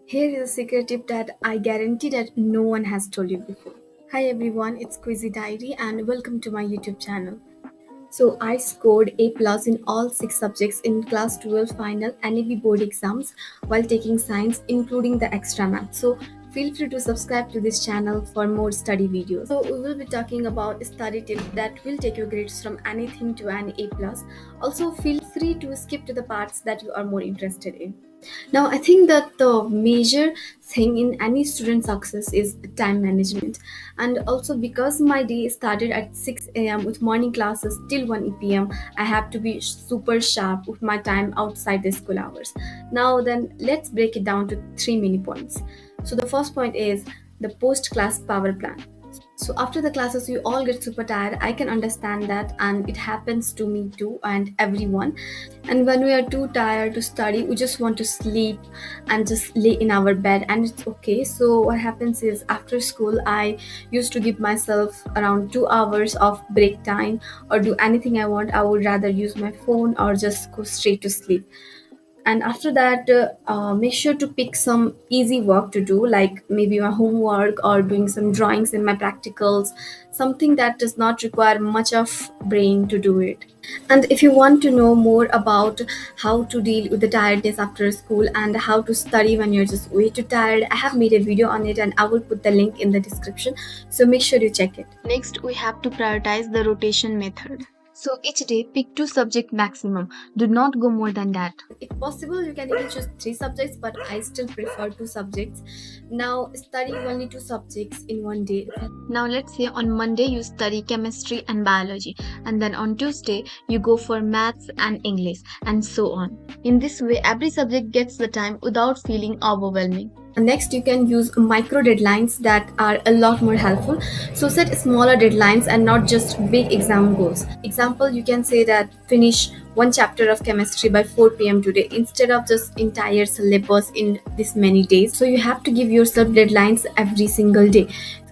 Here is a secret tip that I guarantee that no one has told you before. Hi everyone, it's Quizzy Diary and welcome to my YouTube channel. So I scored A plus in all 6 subjects in class 12 final NEB board exams while taking science including the extra math. So feel free to subscribe to this channel for more study videos. So we will be talking about study tips that will take your grades from anything to an A plus. Also feel free to skip to the parts that you are more interested in. Now, I think that the major thing in any student success is time management. And also, because my day started at 6 a.m. with morning classes till 1 p.m., I have to be super sharp with my time outside the school hours. Now, then, let's break it down to three mini points. So, the first point is the post class power plan. So after the classes, you all get super tired. I can understand that, and it happens to me too, and everyone. And when we are too tired to study, we just want to sleep and just lay in our bed, and it's okay. So what happens is after school, I used to give myself around 2 hours of break time or do anything I want. I would rather use my phone or just go straight to sleep. And after that, make sure to pick some easy work to do, like maybe my homework or doing some drawings in my practicals, something that does not require much of brain to do it. And if you want to know more about how to deal with the tiredness after school and how to study when you're just way too tired, I have made a video on it and I will put the link in the description, so make sure you check it. Next, we have to prioritize the rotation method. So each day, pick 2 subject maximum. Do not go more than that. If possible, you can even choose 3 subjects, but I still prefer 2 subjects. Now, study only 2 subjects in one day. Now, let's say on Monday you study chemistry and biology, and then on Tuesday you go for maths and English, and so on. In this way, every subject gets the time without feeling overwhelming. Next, you can use micro deadlines that are a lot more helpful. So set smaller deadlines and not just big exam goals. Example, you can say that finish one chapter of chemistry by 4 p.m. today instead of just entire syllabus in this many days. So you have to give yourself deadlines every single day.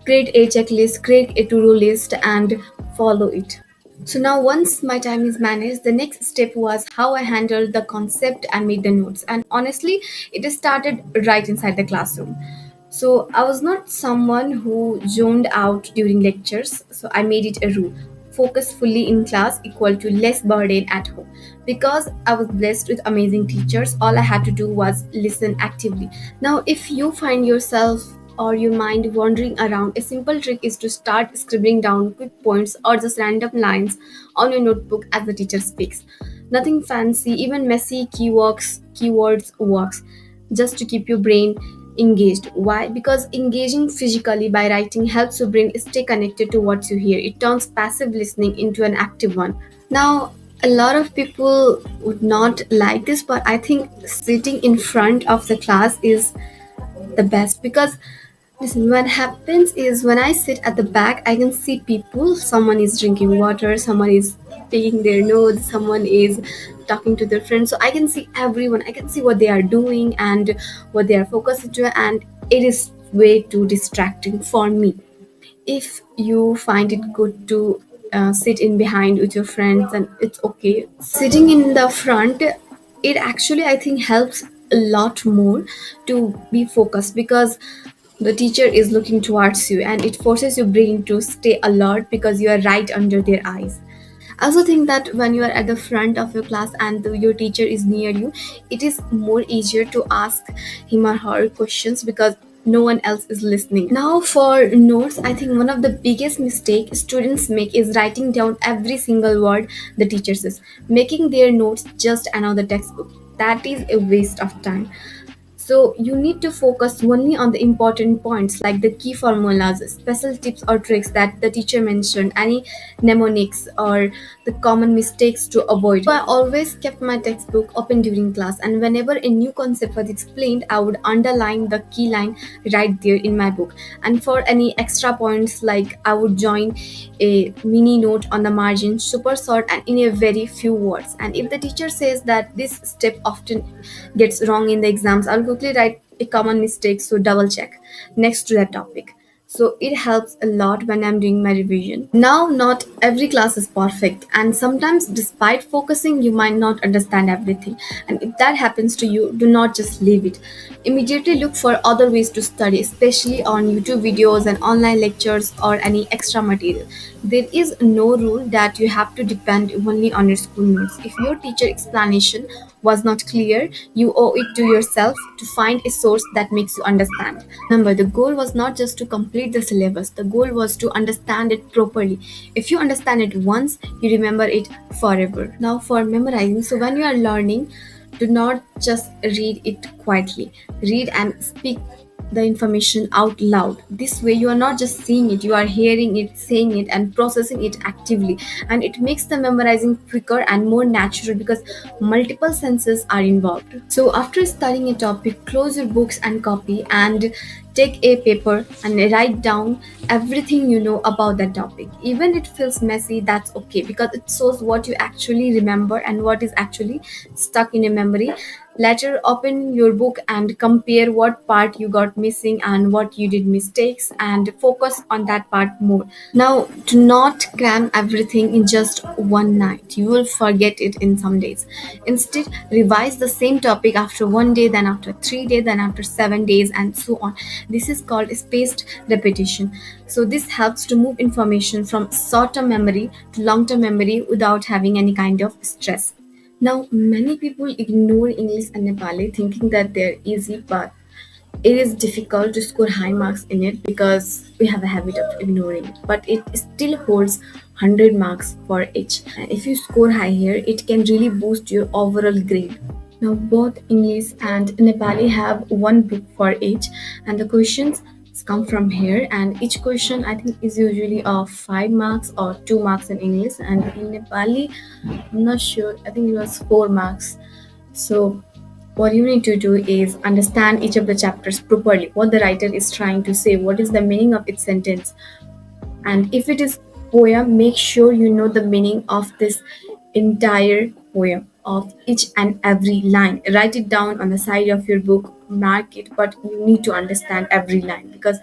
Create a checklist, create a to-do list, and follow it. So now once my time is managed, the next step was how I handled the concept and made the notes. And honestly, it started right inside the classroom. So I was not someone who zoned out during lectures, so I made it a rule. Focus fully in class equal to less burden at home. Because I was blessed with amazing teachers, all I had to do was listen actively. Now, if you find yourself or your mind wandering around, a simple trick is to start scribbling down quick points or just random lines on your notebook as the teacher speaks. Nothing fancy, even messy keywords works just to keep your brain engaged. Why? Because engaging physically by writing helps your brain stay connected to what you hear. It turns passive listening into an active one. Now, a lot of people would not like this, but I think sitting in front of the class is the best because listen, what happens is when I sit at the back, I can see people. Someone is drinking water, someone is taking their notes, someone is talking to their friends. So I can see everyone. I can see what they are doing and what they are focusing to, and it is way too distracting for me. If you find it good to sit in behind with your friends, and it's okay. Sitting in the front, it actually I think helps a lot more to be focused because the teacher is looking towards you and it forces your brain to stay alert because you are right under their eyes. I also think that when you are at the front of your class and your teacher is near you, it is more easier to ask him or her questions because no one else is listening. Now, for notes, I think one of the biggest mistake students make is writing down every single word the teacher says, making their notes just another textbook. That is a waste of time. So you need to focus only on the important points like the key formulas, special tips or tricks that the teacher mentioned, any mnemonics or the common mistakes to avoid. So I always kept my textbook open during class, and whenever a new concept was explained, I would underline the key line right there in my book. And for any extra points, like I would join a mini note on the margin, super short and in a very few words. And if the teacher says that this step often gets wrong in the exams, I'll quickly write a common mistake, so double check next to that topic. So it helps a lot when I'm doing my revision. Now, not every class is perfect, and sometimes, despite focusing, you might not understand everything. And if that happens to you, do not just leave it. Immediately look for other ways to study, especially on YouTube videos and online lectures or any extra material. There is no rule that you have to depend only on your school notes. If your teacher explanation was not clear, you owe it to yourself to find a source that makes you understand. Remember, the goal was not just to complete the syllabus, the goal was to understand it properly. If you understand it once, you remember it forever. Now, for memorizing, so when you are learning, do not just read it quietly. Read and speak the information out loud. This way, you are not just seeing it, you are hearing it, saying it, and processing it actively. And it makes the memorizing quicker and more natural because multiple senses are involved. So, after studying a topic, close your books and copy and take a paper and write down everything you know about that topic. Even it feels messy, that's okay because it shows what you actually remember and what is actually stuck in your memory. Later, open your book and compare what part you got missing and what you did mistakes and focus on that part more. Now, do not cram everything in just one night. You will forget it in some days. Instead, revise the same topic after 1 day, then after 3 days, then after 7 days, and so on. This is called spaced repetition. So, this helps to move information from short term memory to long term memory without having any kind of stress. Now, many people ignore English and Nepali thinking that they're easy, but it is difficult to score high marks in it because we have a habit of ignoring it. But it still holds 100 marks for each. And if you score high here, it can really boost your overall grade. Now, both English and Nepali have one book for each, and the questions come from here. And each question, I think, is usually of 5 marks or 2 marks in English, and in Nepali, I'm not sure. I think it was 4 marks. So, what you need to do is understand each of the chapters properly, what the writer is trying to say, what is the meaning of its sentence, and if it is poem, make sure you know the meaning of this entire poem, of each and every line. Write it down on the side of your book, mark it, but you need to understand every line because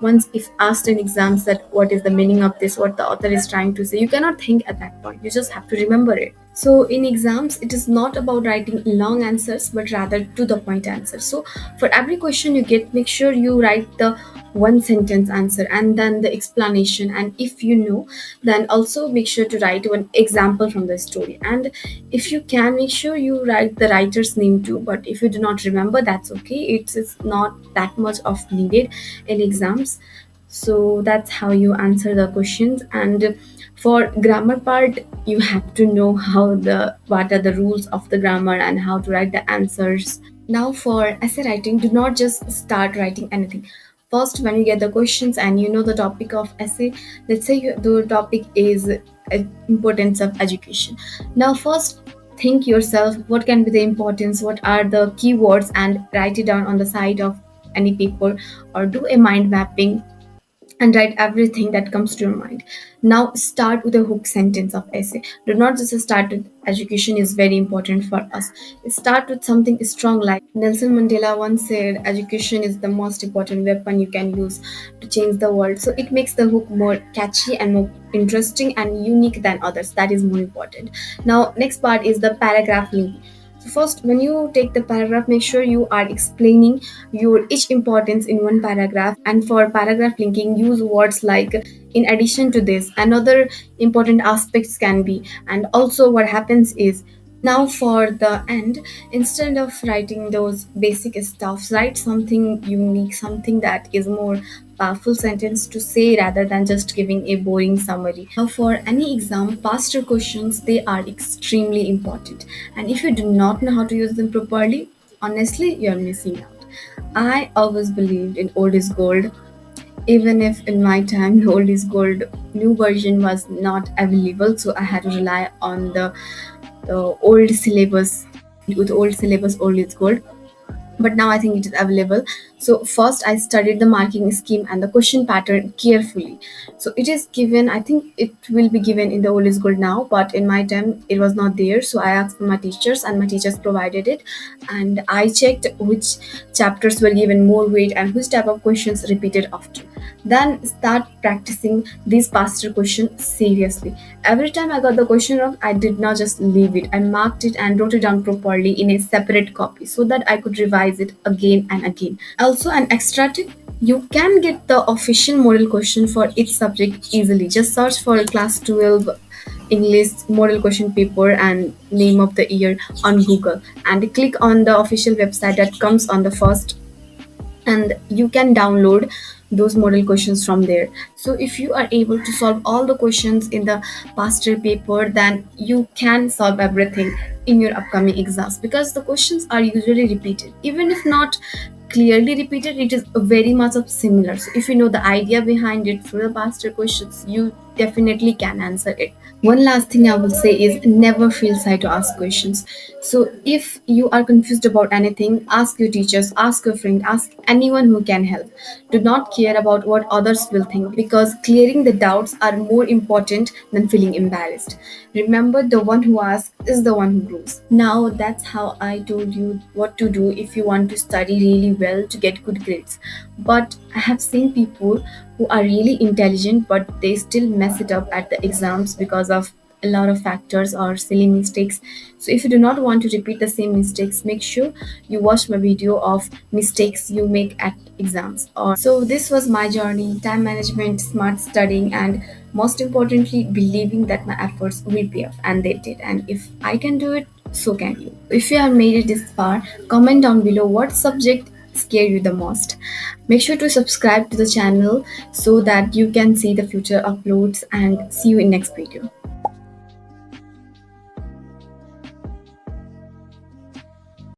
once if asked in exams that what is the meaning of this, what the author is trying to say, you cannot think at that point. You just have to remember it. So in exams, it is not about writing long answers, but rather to the point answers. So for every question you get, make sure you write the one sentence answer and then the explanation. And if you know, then also make sure to write one example from the story. And if you can, make sure you write the writer's name too. But if you do not remember, that's okay. It's not that much of needed in exams. So that's how you answer the questions. And for grammar part, you have to know how the what are the rules of the grammar and how to write the answers. Now for essay writing, do not just start writing anything. First, when you get the questions and you know the topic of essay, let's say the topic is importance of education. Now first, think yourself what can be the importance, what are the keywords, and write it down on the side of any paper or do a mind mapping and write everything that comes to your mind. Now start with a hook sentence of essay. Do not just start with education is very important for us. Start with something strong like Nelson Mandela once said, education is the most important weapon you can use to change the world. So it makes the hook more catchy and more interesting and unique than others. That is more important. Now next part is the paragraph linking. So first, when you take the paragraph, make sure you are explaining your each importance in one paragraph. And for paragraph linking, use words like in addition to this, another important aspects can be. And also, what happens is now for the end, instead of writing those basic stuffs, write something unique, something that is more powerful sentence to say rather than just giving a boring summary. Now for any exam, past year questions, they are extremely important. And if you do not know how to use them properly, honestly, you're missing out. I always believed in old is gold, even if in my time old is gold new version was not available, so I had to rely on the old syllabus. With old syllabus, old is gold, but now I think it is available. So first I studied the marking scheme and the question pattern carefully. So it is given, I think it will be given in the old is gold now, but in my time it was not there. So I asked my teachers and my teachers provided it, and I checked which chapters were given more weight and which type of questions repeated often. Then start practicing these past year questions seriously. Every time I got the question wrong, I did not just leave it. I marked it and wrote it down properly in a separate copy so that I could revise it again and again. Also, an extra tip, you can get the official model question for each subject easily. Just search for class 12 English model question paper and name of the year on Google and click on the official website that comes on the first, and you can download those model questions from there. So if you are able to solve all the questions in the past year paper, then you can solve everything in your upcoming exams, because the questions are usually repeated. Even if not clearly repeated, it is very much of similar. So if you know the idea behind it through the past year questions, you definitely can answer it. One last thing I will say is never feel shy to ask questions. So if you are confused about anything, ask your teachers, ask your friend, ask anyone who can help. Do not care about what others will think, because clearing the doubts are more important than feeling embarrassed. Remember, the one who asks is the one who grows. Now that's how I told you what to do if you want to study really well to get good grades. But I have seen people who are really intelligent but they still mess it up at the exams because of a lot of factors or silly mistakes. So if you do not want to repeat the same mistakes, make sure you watch my video of mistakes you make at exams. Or so this was my journey: time management, smart studying, and most importantly believing that my efforts will pay off, and they did. And if I can do it, so can you. If you have made it this far, comment down below what subject scare you the most. Make sure to subscribe to the channel so that you can see the future uploads, and see you in next video.